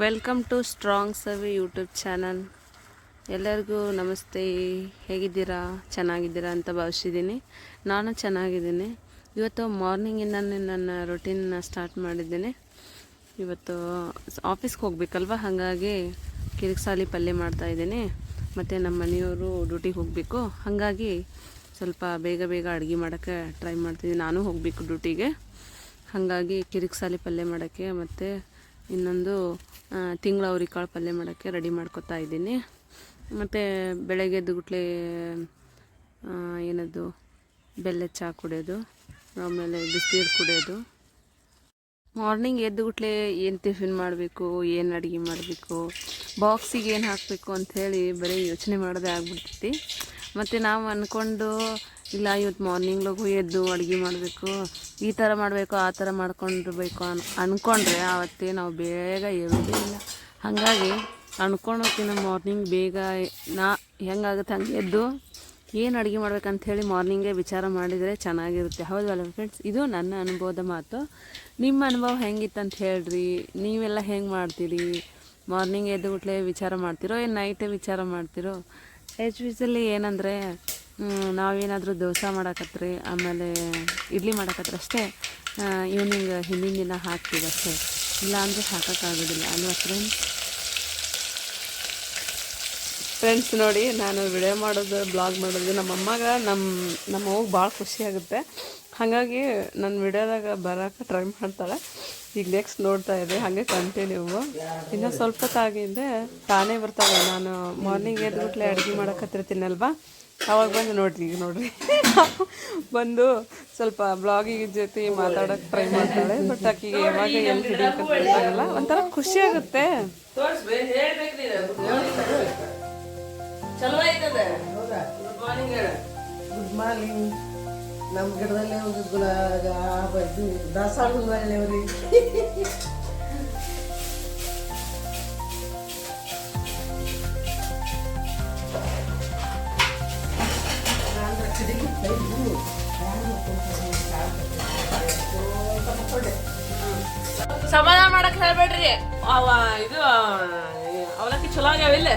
Welcome to strong Savi YouTube channel. ಎಲ್ಲರಿಗೂ ನಮಸ್ತೆ. ಹೇಗಿದ್ದೀರಾ? ಚೆನ್ನಾಗಿದ್ದೀರಾ ಅಂತ ಭಾವಿಸಿದ್ದೀನಿ. ನಾನು ಚೆನ್ನಾಗಿದ್ದೀನಿ. ಇವತ್ತು ಮಾರ್ನಿಂಗಿಂದನೇ ನನ್ನ ರೊಟೀನ್ನ ಸ್ಟಾರ್ಟ್ ಮಾಡಿದ್ದೇನೆ. ಇವತ್ತು ಆಫೀಸ್ಗೆ ಹೋಗ್ಬೇಕಲ್ವ, ಹಾಗಾಗಿ ಕಿರಿಕ್ಸಾಲಿ ಪಲ್ಯ ಮಾಡ್ತಾಯಿದ್ದೀನಿ. ಮತ್ತು ನಮ್ಮ ಮನೆಯವರು ಡ್ಯೂಟಿಗೆ ಹೋಗಬೇಕು, ಹಾಗಾಗಿ ಸ್ವಲ್ಪ ಬೇಗ ಬೇಗ ಅಡುಗೆ ಮಾಡೋಕ್ಕೆ ಟ್ರೈ ಮಾಡ್ತಿದ್ದೀನಿ. ನಾನು ಹೋಗಬೇಕು ಡ್ಯೂಟಿಗೆ, ಹಾಗಾಗಿ ಕಿರಿಕ್ಸಾಲಿ ಪಲ್ಯ ಮಾಡೋಕ್ಕೆ ಮತ್ತು ಇನ್ನೊಂದು ತಿಂಗಳ ಅವ್ರಿಕಾಳು ಪಲ್ಯ ಮಾಡೋಕ್ಕೆ ರೆಡಿ ಮಾಡ್ಕೊತಾ ಇದ್ದೀನಿ. ಮತ್ತು ಬೆಳಗ್ಗೆ ಎದ್ದುಗುಟ್ಲೆ ಏನದು ಬೆಲ್ಲದ ಚಹಾ ಕುಡಿಯೋದು, ಆಮೇಲೆ ಬಿಸಿನೀರು ಕುಡಿಯೋದು. ಮಾರ್ನಿಂಗ್ ಎದ್ದುಗುಟ್ಲೆ ಏನು ಟಿಫಿನ್ ಮಾಡಬೇಕು, ಏನು ಅಡುಗೆ ಮಾಡಬೇಕು, ಬಾಕ್ಸಿಗೆ ಏನು ಹಾಕಬೇಕು ಅಂಥೇಳಿ ಬರೀ ಯೋಚನೆ ಮಾಡೋದೇ ಆಗ್ಬಿಡ್ತೈತಿ. ಮತ್ತು ನಾವು ಅಂದ್ಕೊಂಡು ಇಲ್ಲ ಇವತ್ತು ಮಾರ್ನಿಂಗ್ಲಾಗೂ ಎದ್ದು ಅಡುಗೆ ಮಾಡಬೇಕು, ಈ ಥರ ಮಾಡಬೇಕು, ಆ ಥರ ಮಾಡ್ಕೊಂಡಿರ್ಬೇಕು ಅಂದ್ಕೊಂಡ್ರೆ ಆವತ್ತೇ ನಾವು ಬೇಗ ಏಳೋದೇ ಇಲ್ಲ. ಹಾಗಾಗಿ ಅಂದ್ಕೊಳೋಕ್ಕಿಂತ ಮಾರ್ನಿಂಗ್ ಬೇಗ ಹೆಂಗಾಗುತ್ತೆ ಹಂಗೆ ಎದ್ದು ಏನು ಅಡುಗೆ ಮಾಡ್ಬೇಕಂಥೇಳಿ ಮಾರ್ನಿಂಗೇ ವಿಚಾರ ಮಾಡಿದರೆ ಚೆನ್ನಾಗಿರುತ್ತೆ. ಹೌದಲ್ಲ ಫ್ರೆಂಡ್ಸ್? ಇದು ನನ್ನ ಅನುಭವದ ಮಾತು. ನಿಮ್ಮ ಅನುಭವ ಹೆಂಗಿತ್ತಂತ ಹೇಳ್ರಿ. ನೀವೆಲ್ಲ ಹೆಂಗೆ ಮಾಡ್ತೀರಿ? ಮಾರ್ನಿಂಗ್ ಎದ್ದುಗುಟ್ಲೆ ವಿಚಾರ ಮಾಡ್ತಿರೋ ಏನು ನೈಟೇ ವಿಚಾರ ಮಾಡ್ತಿರೋ? ಯೂಶ್ವಲಿ ಏನಂದರೆ ನಾವೇನಾದರೂ ದೋಸೆ ಮಾಡಕತ್ರಿ, ಆಮೇಲೆ ಇಡ್ಲಿ ಮಾಡಕತ್ರಿ ಅಷ್ಟೇ ಈವ್ನಿಂಗ್ ಹಿಂದಿನ ದಿನ ಹಾಕ್ತೀವಿ ಅಷ್ಟೇ, ಇಲ್ಲಾಂದರೆ ಹಾಕೋಕ್ಕಾಗೋದಿಲ್ಲ ಅಲ್ವಾ ಫ್ರೆಂಡ್ಸ್? ನೋಡಿ, ನಾನು ವಿಡಿಯೋ ಮಾಡೋದು, ಬ್ಲಾಗ್ ಮಾಡೋದು ನಮ್ಮಮ್ಮಗೆ ನಮ್ಮವ್ಗೆ ಭಾಳ ಖುಷಿಯಾಗುತ್ತೆ. ಹಾಗಾಗಿ ನನ್ನ ವಿಡಿಯೋದಾಗ ಬರೋಕ್ಕೆ ಟ್ರೈ ಮಾಡ್ತಾಳೆ. ಈಗ ನೆಕ್ಸ್ಟ್ ನೋಡ್ತಾ ಇದೆ, ಹಾಗೆ ಕಂಟಿನ್ಯೂ. ಇನ್ನು ಸ್ವಲ್ಪ ಹೊತ್ತಾಗಿಂದೆ ತಾನೇ ಬರ್ತಾಳೆ. ನಾನು ಮಾರ್ನಿಂಗ್ ಎದ್ಬಿಟ್ಲೆ ಅಡುಗೆ ಮಾಡಕತ್ತಿರ್ತೀನಲ್ವಾ, ಅವಾಗ ಬಂದು ನೋಡ್ರಿ ಬಂದು ಸ್ವಲ್ಪ ಬ್ಲಾಗಿಗೆ ಜೊತೆ ಮಾತಾಡೋಕ್ಕೆ ಟ್ರೈ ಮಾಡ್ತಾಳೆ. ಬಟ್ ಆಕೆಗೆ ಯಾವಾಗ ಎಲ್ಲಿ ಹಿಡಿಯೋಕ್ಕಾಗಲ್ಲ, ಒಂಥರ ಖುಷಿಯಾಗುತ್ತೆ. ಚಲೋ ಆಯ್ತದ. Good morning. Good morning. ನಮ್ಮ ಗಿಡದಲ್ಲೇ ಒಂದು ದಾಸಾಳ ಹೂವಲ್ಲೇವ್ರಿ. ಸಮಾಧಾನ ಮಾಡಕ್ ಹೇಳ್ಬೇಡ್ರಿ. ಇದು ಅವಲಕ್ಕಿ ಚಲೋ ಆಗ್ಯಾವಿಲ್ಲ?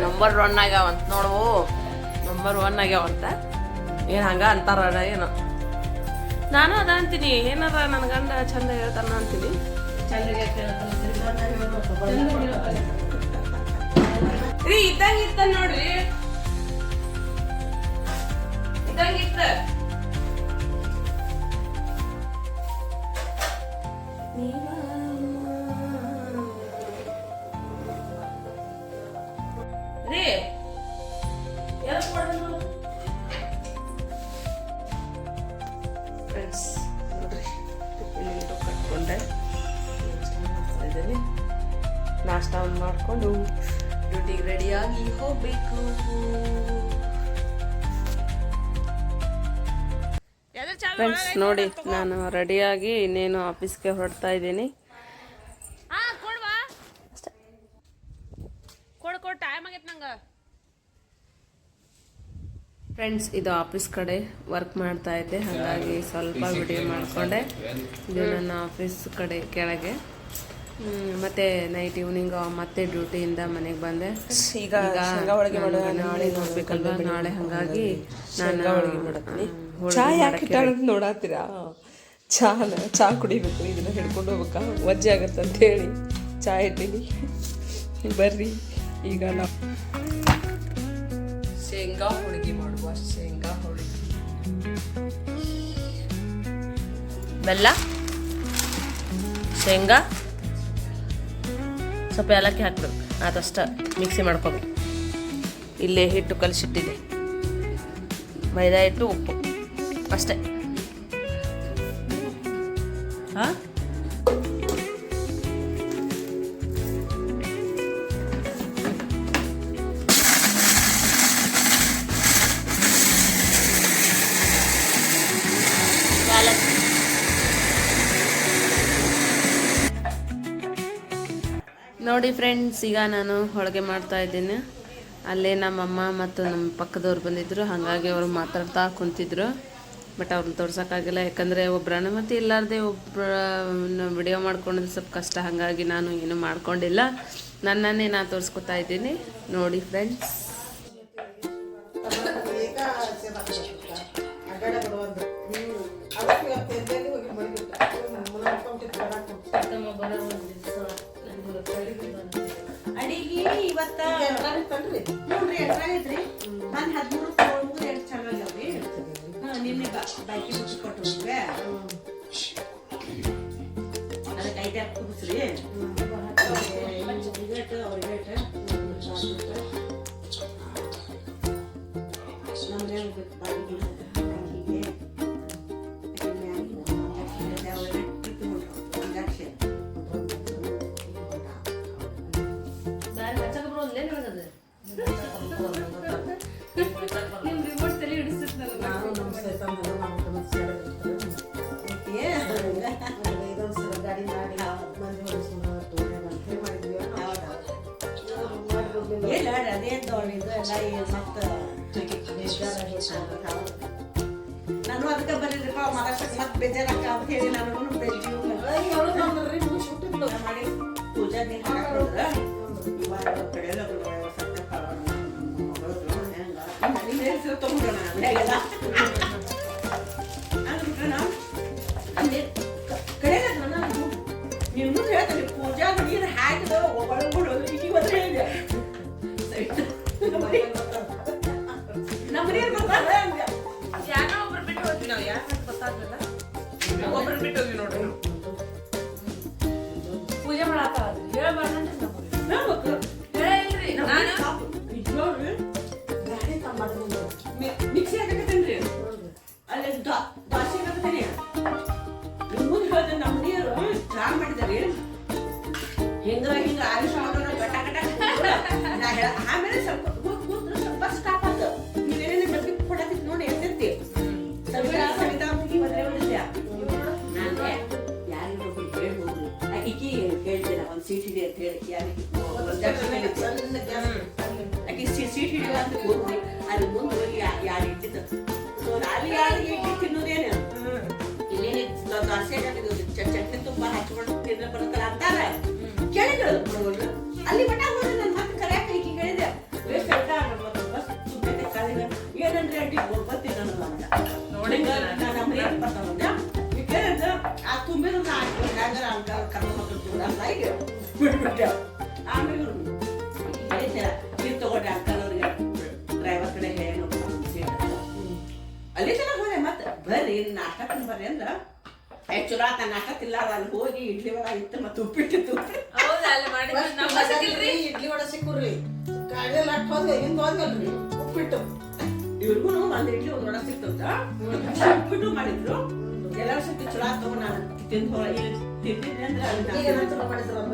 ನಂಬರ್ 1 ಆಗ್ಯಾವಂತ ನೋಡು. ನಂಬರ್ 1 ಆಗ್ಯಾವಂತ. ಏನು ಹಂಗ ಅಂತಾರ ಏನೋ. ನಾನು ಅದ ಅಂತೀನಿ, ಏನಾರ ನನ್ನ ಗಂಡ ಚಂದ ಹೇಳ್ತಾನ ಅಂತೀನಿ. ರೀ ಇದ್ದಂಗಿತ್ತ ನೋಡ್ರಿ, ಇದ್ದಂಗಿತ್ತ. ಫ್ರೆಂಡ್ಸ್ ನೋಡ್ರಿ, ನೀರು ಕಟ್ಕೊಂಡೆ ನಾಷ್ಟ ಒಂದು ಮಾಡಿಕೊಂಡು ಡ್ಯೂಟಿಗೆ ರೆಡಿಯಾಗಿ ಹೋಗ್ಬೇಕು. ಫ್ರೆಂಡ್ಸ್ ನೋಡಿ, ನಾನು ರೆಡಿಯಾಗಿ ಇನ್ನೇನು ಆಫೀಸ್ಗೆ ಹೊರಡ್ತಾ ಇದ್ದೀನಿ. ಫ್ರೆಂಡ್ಸ್, ಇದು ಆಫೀಸ್ ಕಡೆ ವರ್ಕ್ ಮಾಡ್ತಾ ಇದ್ದೆ, ಹಾಗಾಗಿ ಸ್ವಲ್ಪ ವಿಡಿಯೋ ಮಾಡಿಕೊಂಡೆ. ಇದು ನನ್ನ ಆಫೀಸ್ ಕಡೆ ಕೆಳಗೆ. ಮತ್ತೆ ನೈಟ್ ಈವ್ನಿಂಗ್ ಮತ್ತೆ ಡ್ಯೂಟಿಯಿಂದ ಮನೆಗೆ ಬಂದೆ. ಈಗ ನಾಳೆ ನೋಡ್ಬೇಕಲ್ವ, ನಾಳೆ ಹಾಗಾಗಿ ನಾನು ಚಾ ಯಾಕೆ ನೋಡತ್ತೀರಾ? ಚಾ ಕುಡಿಬೇಕು, ಇದನ್ನ ಹಿಡ್ಕೊಂಡು ಹೋಗ್ಬೇಕಾ, ವಜ್ಜೆ ಆಗತ್ತೆ ಅಂತ ಹೇಳಿ ಚಾ ಇಟ್ಟೀನಿ. ಬರ್ರಿ ಈಗ ನಾವು ಶೇಂಗಾ ಹೋಳಿಗೆ ಮಾಡುವ. ಶೇಂಗಾ ಹೋಳಿಗೆ, ಬೆಲ್ಲ, ಶೇಂಗಾ, ಸ್ವಲ್ಪ ಏಲಕ್ಕಿ ಹಾಕ್ಬೇಕು, ಅದಷ್ಟ ಮಿಕ್ಸಿ ಮಾಡ್ಕೋಬೇಕು. ಇಲ್ಲೇ ಹಿಟ್ಟು ಕಲಸಿಟ್ಟಿದೆ, ಮೈದಾ ಹಿಟ್ಟು, ಉಪ್ಪು ಅಷ್ಟೇ. ಹಾಂ, ನೋಡಿ ಫ್ರೆಂಡ್ಸ್, ಈಗ ನಾನು ಹೋಳಿಗೆ ಮಾಡ್ತಾ ಇದ್ದೀನಿ. ಅಲ್ಲೇ ನಮ್ಮಮ್ಮ ಮತ್ತು ನಮ್ಮ ಪಕ್ಕದವ್ರು ಬಂದಿದ್ದರು, ಹಾಗಾಗಿ ಅವರು ಮಾತಾಡ್ತಾ ಕುಂತಿದ್ರು. ಬಟ್ ಅವ್ರನ್ನ ತೋರ್ಸೋಕ್ಕಾಗಿಲ್ಲ, ಯಾಕಂದರೆ ಒಬ್ಬರ ಅನುಮತಿ ಇಲ್ಲಾರ್ದೆ ಒಬ್ಬರನ್ನ ವಿಡಿಯೋ ಮಾಡ್ಕೊಂಡಿದ್ದು ಸ್ವಲ್ಪ ಕಷ್ಟ. ಹಾಗಾಗಿ ನಾನು ಏನೂ ಮಾಡ್ಕೊಂಡಿಲ್ಲ, ನನ್ನನ್ನೇ ನಾನು ತೋರಿಸ್ಕೊತಾ ಇದ್ದೀನಿ. ನೋಡಿ ಫ್ರೆಂಡ್ಸ್, ಅಡಿಗೆ ಇವತ್ತ ನೋಡ್ರಿ ಎಷ್ಟಾಗೈತ್ರಿ. ನಾನು 13 8 ಚೆನ್ನಾಗ್ಯಾವ್ರಿ. ನಿನ್ನೆ ಬಾಕಿ ಮುಚ್ಚಿ ಕೊಟ್ಟಿದ್ವಿ, ಅದಕ್ಕೆ 5 ಹಾಕಿ ಕುದಿಸ್ರಿ. ಅವ್ರಿಗೆ ನಾನು ಅದಕ್ಕೆ ಬರೀದ್ರಪ್ಪ ಮಹಾರಾಷ್ಟ್ರಕ್ಕೆ ಮತ್ತೆ ಬೇಜಾರಾಗ ಅಂತ ಹೇಳಿ ನಾನು ಮಾಡಿ ಪೂಜಾ ನೀರು ಹಾಕಿದ್ರ ತಗೊಂಡ್ರ ನೀವು ಮುಂದೆ ಹೇಳ್ತಾರೆ ಪೂಜಾ ನೀರು ಹಾಕಿದ ಒಳಗೊಳ್ಳೋದು ಈಗ ಬಂದ್ರೆ ಹೇಳಿದೆ ನಮ್ಮ ನೀರು ಬರ್ತಾರೆ ಯಾರೋ ಒಬ್ರು ಬಿಟ್ಟು ಹೋದ್ವಿ. ನಾವು ಯಾರು ಗೊತ್ತಾಗಲ್ಲ, ಒಬ್ರು ಬಿಟ್ಟು ಹೋದ್ವಿ ನೋಡ್ರಿ. ಪೂಜೆ ಮಾಡಾಕ ಹೇಳ್ಬಾರ್ದು ಮಿಕ್ಸಿ ಹಾಕತ್ತೇನ್ರಿ, ಅಲ್ಲಿ ದಾಸಿ ಹಾಕತ್ತೇನೆ. ಮುಂದೆ ಹೇಳ್ದೆ ನಮ್ಮ ನೀರು ಚಾ ಮಾಡಿದಾರಿ ಹಿಂಗ ಆಯುಷ್ ಮಾಡೋಣ ಗಟ್ಟ ನಾ ಹೇಳ. ಆಮೇಲೆ ಸ್ವಲ್ಪ ಸ್ವಲ್ಪ ಸ್ಟಾಪ್ ಆತ. ನೀವೇನೇನು ಡಬ್ಬಿ ಕೊಡತ್ತಿತ್ತು ನೋಡಿ ಎತ್ತೈತಿ ಸವಿತಾ ಮದುವೆ ಮಾಡಿದ್ದೆ. ನಾನೇ ಯಾರಿಗೊಬ್ರು ಹೇಳಿ ಹೋಗ್ರಿ, ಈಕಿ ಹೇಳ್ತೇನೆ ಒಂದು ಸೀಟ್ ಹಿಡಿ ಅಂತ ಹೇಳಿ. ಯಾರಿಗೆ ಆಕಿ ಸೀಟ್ ಹಿಡಿಯುವ ಅಂತ ಹೋಗ್ರಿ, ಅಲ್ಲಿ ಮುಂದೆ ಹೋಗಿ ಯಾರು ಇಟ್ಟಿದ್ದ ಅಲ್ಲಿ ಯಾರಿಗೆ ಇಟ್ಟು ತಿನ್ನೋದೇನು ಇಲ್ಲೇನೆ ದೋಸೆ ಚಟ್ನಿ ತುಂಬ ಹಚ್ಕೊಂಡು ತಿನ್ನ ಬರುತ್ತಲ್ಲ ಅಂತಾರ ಕೇಳಿದ್ರು ಹುಡುಗರು. ಅಲ್ಲಿ ಮಠ ಹೋದ್ರೆ ನನ್ನ ಮತ್ತೆ ಕರೆಯಾಕ ಈಕಿ ಹೇಳಿದೆ ವೇಸ್ಟ್ ಆಯ್ತಾ ಬಸ್ ಸುಮ್ಮನೆ ಕಾಲಿನ ಏನಂದ್ರೆ ಅಡ್ಡಿ ಬರ್ತೀನಿ ನಾನು ಅಂತ ನೋಡಿ. ನಮ್ಮ ಏನ್ ಬರ್ತಾವ ಈ ಕೇಳಿದ್ರೆ ಆ ತುಂಬಿದ್ರು ನಾ ಹಾಕಿದ್ರೆ ಅಂಕಲ್ ಕರ್ಕೊಂಡು ಹೋಗ್ತಿರ್ತೀವಿ ಅಂತ ಈಗ ಬಿಟ್ಬಿಟ್ಟೆ. ಆಮೇಲೆ ಹೇಳಿದ್ದೆ ನೀರು ತಗೊಂಡೆ ಅಂಕಲ್ ಅವ್ರಿಗೆ ಡ್ರೈವರ್ ಕಡೆ ಹೇಳಿ ಅಲ್ಲಿ ತನಕ ಹೋದೆ. ಮತ್ತೆ ಬರ್ರಿ ನಾಟಕ ಬರ್ರಿ ಅಂದ್ರ ಚಲೋ ಆತ ನಾಟಕ ತಿಲ್ಲ. ಅಲ್ಲಿ ಹೋಗಿ ಇಡ್ಲಿ ವಡ ಇತ್ತು ಮತ್ತೆ ಉಪ್ಪಿಟ್ಟಿತ್ತು. ಇಡ್ಲಿ ವಡ ಸಿಕ್ಕುರ್ರಿ ಗಾಡಿಯಲ್ಲಿ ಅಟ್ ಹೋದ್ವಿ ಹಿಂಗ್ ಹೋದ್ವಲ್ರಿ ಉಪ್ಪಿಟ್ಟು. ಇವ್ರಿಗೂ ಒಂದ್ ಇಡ್ಲಿ ಒಂದ್ ವಡ ಸಿಕ್ತಂತ ಉಪ್ಪಿಟ್ಟು ಮಾಡಿದ್ರು. ಎಲ್ಲರೂ ಸಿಕ್ತು ಚಲೋ ಆತ ತಗೊಂಡು ನಾನು ತಿಂದು ತಿಂದಿದ್ದೆ ಅಂದ್ರೆ ಚಲೋ ಮಾಡಿದ್ರು ಅಂತ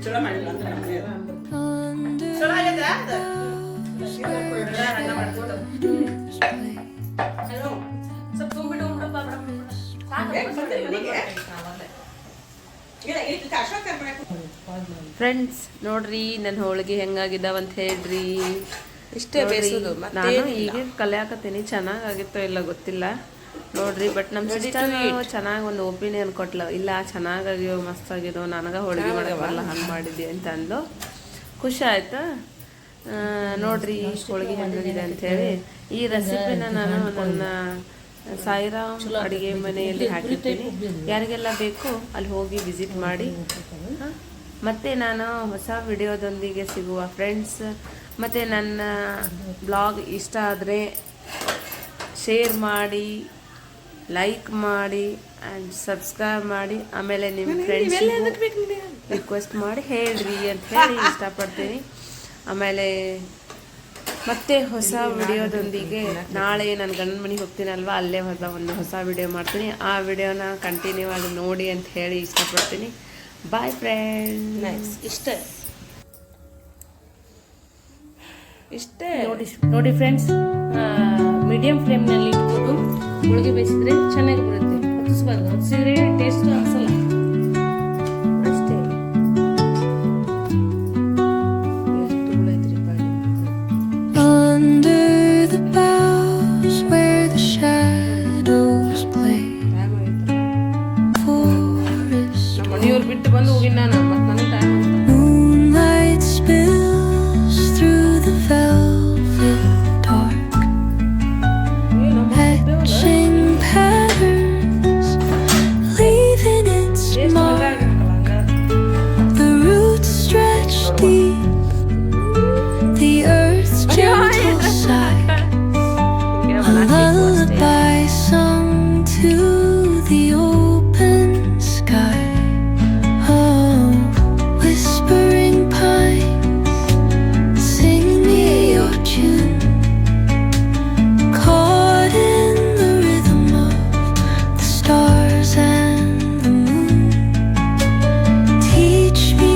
ಚಲೋ ಮಾಡಿಲ್ಲ ಅಂತ ನಮ್ಮ ಚಲೋ ಆಗಿದೆ. ಫ್ರೆಂಡ್ಸ್ ನೋಡ್ರಿ ನನ್ನ ಹೋಳಿಗೆ ಹೆಂಗಾಗಿದ್ದಾವ ಅಂತ ಹೇಳ್ರಿ. ಇಷ್ಟೇ ಬೇಯಿಸೋದು, ನಾನು ಈಗ ಕಲಿಯಾಕತ್ತೀನಿ, ಚೆನ್ನಾಗಾಗಿತ್ತೋ ಇಲ್ಲ ಗೊತ್ತಿಲ್ಲ ನೋಡ್ರಿ. ಬಟ್ ನಮ್ಮ ಸಿಸ್ಟರ್ ಚೆನ್ನಾಗಿ ಒಂದು ಒಪಿನಿಯನ್ ಕೊಟ್ಲ, ಇಲ್ಲ ಚೆನ್ನಾಗಾಗ್ಯೋ ಮಸ್ತ್ ಆಗಿದೋ, ನನಗೆ ಹೋಳಿಗೆ ಮಾಡಕ್ಕೆ ಬರಲ್ಲ ಹಂಗೆ ಮಾಡಿದ್ದೆ ಅಂತ ಅಂದ್ಲು. ಖುಷಿ ಆಯ್ತಾ ನೋಡ್ರಿ ಹೋಳಿಗೆ ಹೆಂಗಾಗಿದೆ ಅಂಥೇಳಿ. ಈ ರೆಸಿಪಿನ ನಾನು ನನ್ನ ಸಾಯಿರಾಮ್ ಅಡುಗೆ ಮನೆಯಲ್ಲಿ ಹಾಕಿರ್ತೀನಿ, ಯಾರಿಗೆಲ್ಲ ಬೇಕು ಅಲ್ಲಿ ಹೋಗಿ ವಿಸಿಟ್ ಮಾಡಿ. ಮತ್ತು ನಾನು ಹೊಸ ವಿಡಿಯೋದೊಂದಿಗೆ ಸಿಗುವ ಫ್ರೆಂಡ್ಸ್. ಮತ್ತು ನನ್ನ ಬ್ಲಾಗ್ ಇಷ್ಟ ಆದರೆ ಶೇರ್ ಮಾಡಿ, ಲೈಕ್ ಮಾಡಿ ಆ್ಯಂಡ್ ಸಬ್ಸ್ಕ್ರೈಬ್ ಮಾಡಿ. ಆಮೇಲೆ ನಿಮ್ಮ ಫ್ರೆಂಡ್ಸ್ ರಿಕ್ವೆಸ್ಟ್ ಮಾಡಿ ಹೇಳ್ರಿ ಅಂತ ಹೇಳಿ ಇಷ್ಟಪಡ್ತೀನಿ. ಆಮೇಲೆ ಮತ್ತೆ ಹೊಸ ವಿಡಿಯೋದೊಂದಿಗೆ ನಾಳೆ ನಾನು ಗಂಡನ ಮನೆಗೆ ಹೋಗ್ತೀನಲ್ವ, ಅಲ್ಲೇ ಒಂದು ಹೊಸ ವಿಡಿಯೋ ಮಾಡ್ತೀನಿ. ಆ ವಿಡಿಯೋನ ಕಂಟಿನ್ಯೂ ಆಗಿ ನೋಡಿ ಅಂತ ಹೇಳಿ ಇಷ್ಟಪಡ್ತೀನಿ. Bye friends. ಇಷ್ಟೇ ನೋಡಿ ಫ್ರೆಂಡ್ಸ್, ಮೀಡಿಯಂ ಫ್ಲೇಮ್ನಲ್ಲಿ ಇಟ್ಕೊಂಡು ಹೋಳಿಗೆ ಬೇಯಿಸಿದ್ರೆ ಚೆನ್ನಾಗಿ ಬರುತ್ತೆ. ಹೊತ್ತಿಸ್ಬಾರ್ದು, ಹೊತ್ತಿಸಿದ್ರೆ ಟೇಸ್ಟ್ ಅನ್ಸಲ್ಲ. ಅಷ್ಟೇ. Under the boughs where the shadow ಬಿಟ್ಟು ಬಂದು ಹೋಗಿನ ನಾನು